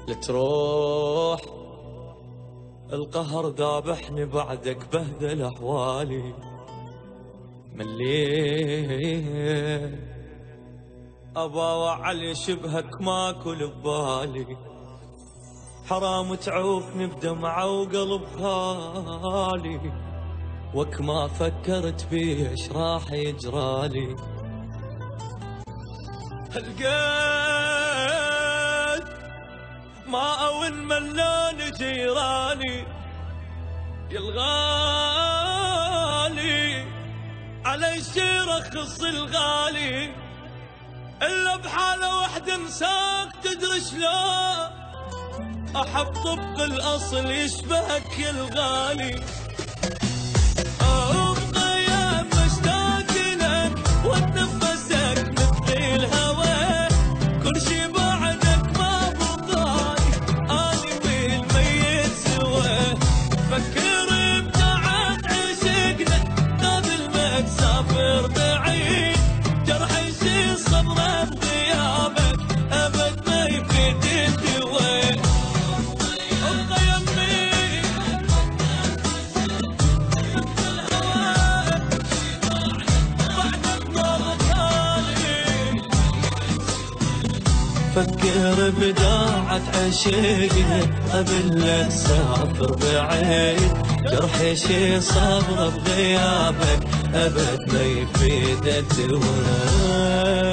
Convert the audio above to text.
لتروح القهر ذابحني بعدك بهدل احوالي. مليت ابا وعلي شبهك ماكل ببالي، حرام تعوفني بدمعة وقلب خالي، وك ما فكرت بيش راح يجرالي. هلقيت ما وين ملان جيراني، يالغالي علي شي رخص الغالي، إلا بحالة وحدة انساك تدري شلون أحب طبق الأصل يشبهك يا الغالي. أبقى يا مشتاق لك واتنفسك مثل الهوى، كل شي بعدك ما بطالي، أنا بالميت سوا. فكر بتعب عشقنا قبل ما تسافر بعيد، جرحي شي صبره بغيابك أبد ما يفيد الدواء. أبقى يمي بعدك ما بطالي، فكر بداعة عشقنا قبل لا تسافر بعيد، جرحي شي صبره بغيابك أبد ما يفيد الدواء.